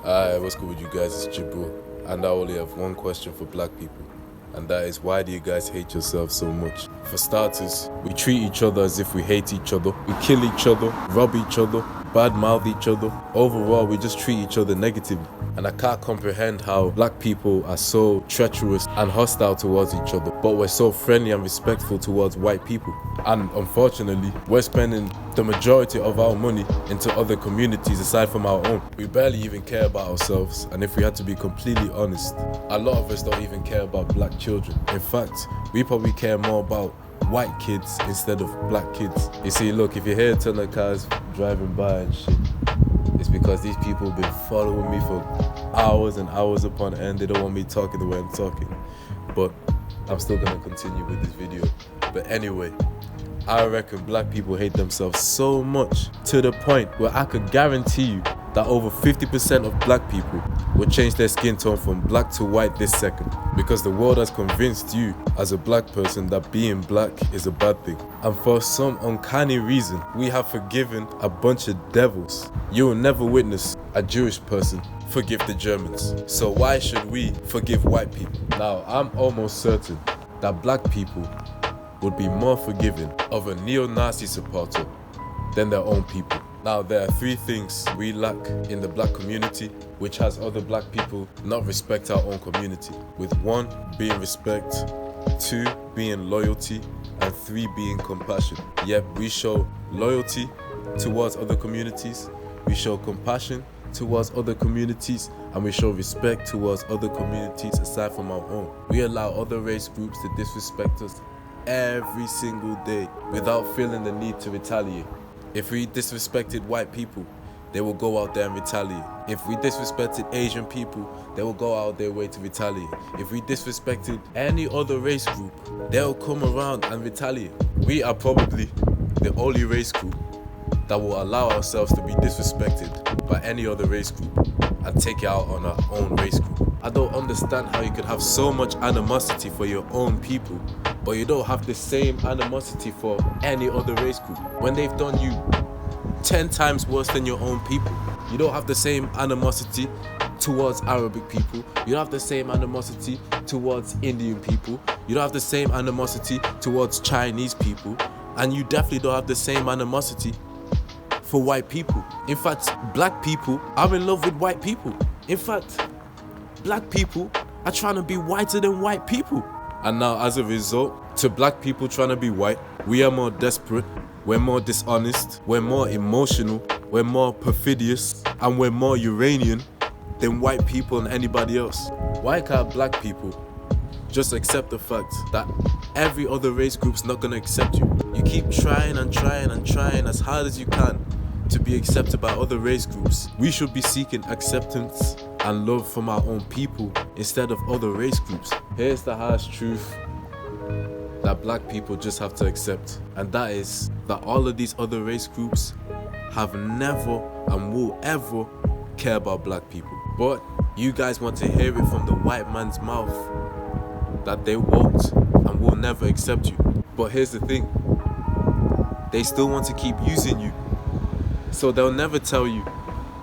Hi, what's good with you guys? It's Jibril, and I only have one question for black people, and that is, why do you guys hate yourselves so much? For starters, we treat each other as if we hate each other. We kill each other, rob each other, badmouth each other. Overall, we just treat each other negatively. And I can't comprehend how black people are so treacherous and hostile towards each other, but we're so friendly and respectful towards white people. And unfortunately, we're spending the majority of our money into other communities aside from our own. We barely even care about ourselves, and if we had to be completely honest, a lot of us don't even care about black children. In fact, we probably care more about white kids instead of black kids. You see, look, if you hear a ton of cars driving by and shit, it's because these people have been following me for hours and hours upon end. They don't want me talking the way I'm talking, but I'm still gonna continue with this video. But anyway, I reckon black people hate themselves so much to the point where I could guarantee you that over 50% of black people will change their skin tone from black to white this second, because the world has convinced you as a black person that being black is a bad thing. And for some uncanny reason, we have forgiven a bunch of devils. You will never witness a Jewish person forgive the Germans. So why should we forgive white people? Now, I'm almost certain that black people would be more forgiving of a neo-Nazi supporter than their own people. Now, there are three things we lack in the black community, which has other black people not respect our own community. With one being respect, two being loyalty, and three being compassion. Yep, we show loyalty towards other communities, we show compassion towards other communities, and we show respect towards other communities aside from our own. We allow other race groups to disrespect us every single day without feeling the need to retaliate. If we disrespected white people, they will go out there and retaliate. If we disrespected Asian people, they will go out their way to retaliate. If we disrespected any other race group, they'll come around and retaliate. We are probably the only race group that will allow ourselves to be disrespected by any other race group and take it out on our own race group. I don't understand how you could have so much animosity for your own people, but you don't have the same animosity for any other race group when they've done you 10 times worse than your own people. You don't have the same animosity towards Arabic people. You don't have the same animosity towards Indian people. You don't have the same animosity towards Chinese people. And you definitely don't have the same animosity for white people. In fact, black people are in love with white people. In fact, black people are trying to be whiter than white people. And now, as a result, to black people trying to be white, we are more desperate, we're more dishonest, we're more emotional, we're more perfidious, and we're more Uranian than white people and anybody else. Why can't black people just accept the fact that every other race group's not gonna accept you? You keep trying and trying and trying as hard as you can to be accepted by other race groups. We should be seeking acceptance and love from our own people instead of other race groups. Here's the harsh truth that black people just have to accept, and that is that all of these other race groups have never and will ever care about black people. But you guys want to hear it from the white man's mouth that they won't and will never accept you. But here's the thing, they still want to keep using you, so they'll never tell you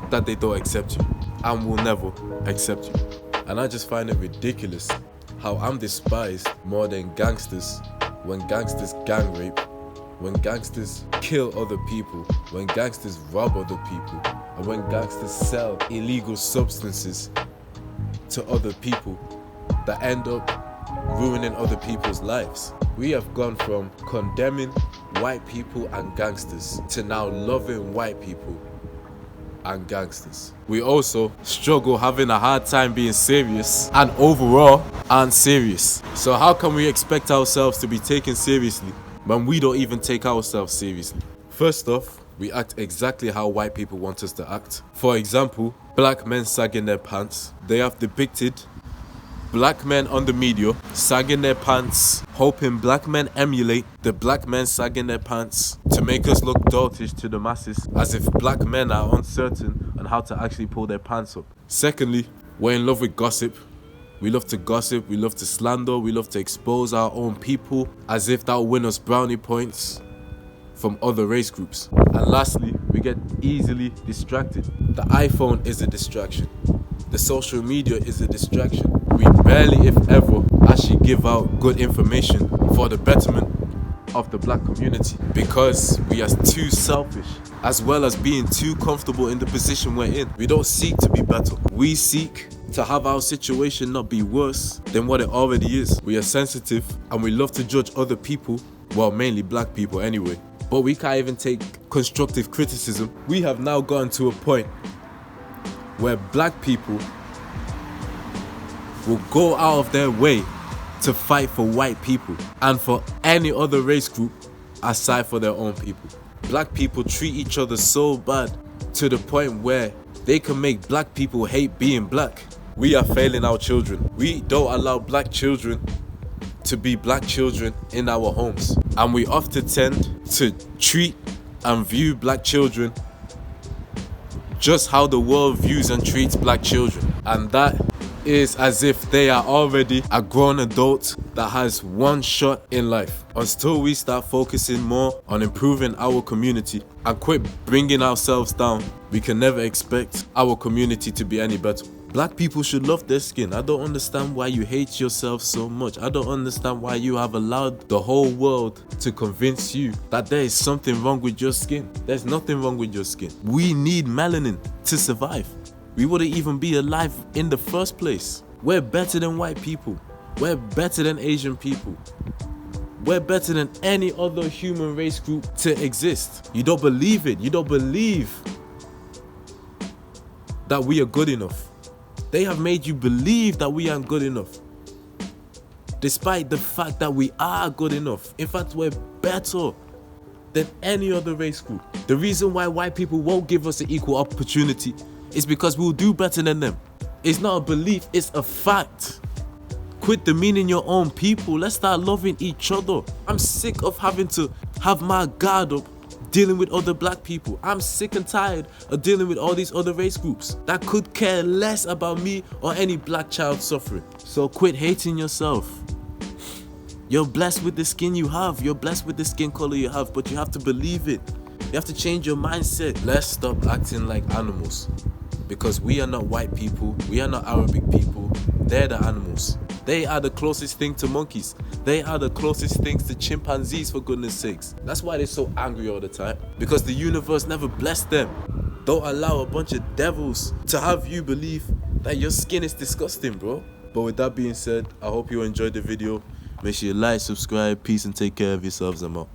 that they don't accept you and will never accept you. And I just find it ridiculous how I'm despised more than gangsters when gangsters gang rape, when gangsters kill other people, when gangsters rob other people, and when gangsters sell illegal substances to other people that end up ruining other people's lives. We have gone from condemning white people and gangsters to now loving white people and gangsters. We also struggle having a hard time being serious and overall aren't serious. So how can we expect ourselves to be taken seriously when we don't even take ourselves seriously? First off, we act exactly how white people want us to act. For example, black men sagging their pants. They have depicted black men on the media sagging their pants, hoping black men emulate the black men sagging their pants to make us look doltish to the masses, as if black men are uncertain on how to actually pull their pants up. Secondly, we're in love with gossip. We love to gossip, we love to slander, we love to expose our own people, as if that will win us brownie points from other race groups. And lastly, we get easily distracted. The iPhone is a distraction. The social media is a distraction. We barely, if ever, actually give out good information for the betterment of the black community because we are too selfish, as well as being too comfortable in the position we're in. We don't seek to be better. We seek to have our situation not be worse than what it already is. We are sensitive and we love to judge other people, well, mainly black people anyway. But we can't even take constructive criticism. We have now gotten to a point where black people will go out of their way to fight for white people and for any other race group aside for their own people. Black people treat each other so bad to the point where they can make black people hate being black. We are failing our children. We don't allow black children to be black children in our homes. And we often tend to treat and view black children just how the world views and treats black children. And that is as if they are already a grown adult that has one shot in life. Until we start focusing more on improving our community and quit bringing ourselves down, we can never expect our community to be any better. Black people should love their skin. I don't understand why you hate yourself so much. I don't understand why you have allowed the whole world to convince you that there is something wrong with your skin. There's nothing wrong with your skin. We need melanin to survive. We wouldn't even be alive in the first place. We're better than white people. We're better than Asian people. We're better than any other human race group to exist. You don't believe it. You don't believe that we are good enough. They have made you believe that we aren't good enough, despite the fact that we are good enough. In fact, we're better than any other race group. The reason why white people won't give us an equal opportunity is because we'll do better than them. It's not a belief, it's a fact. Quit demeaning your own people. Let's start loving each other. I'm sick of having to have my guard up dealing with other black people. I'm sick and tired of dealing with all these other race groups that could care less about me or any black child suffering. So quit hating yourself. You're blessed with the skin you have. You're blessed with the skin color you have, but you have to believe it. You have to change your mindset. Let's stop acting like animals, because we are not white people. We are not Arabic people. They're the animals. They are the closest thing to monkeys. They are the closest things to chimpanzees, for goodness sakes. That's why they're so angry all the time, because the universe never blessed them. Don't allow a bunch of devils to have you believe that your skin is disgusting, bro. But with that being said, I hope you enjoyed the video. Make sure you like, subscribe, peace, and take care of yourselves. I'm out.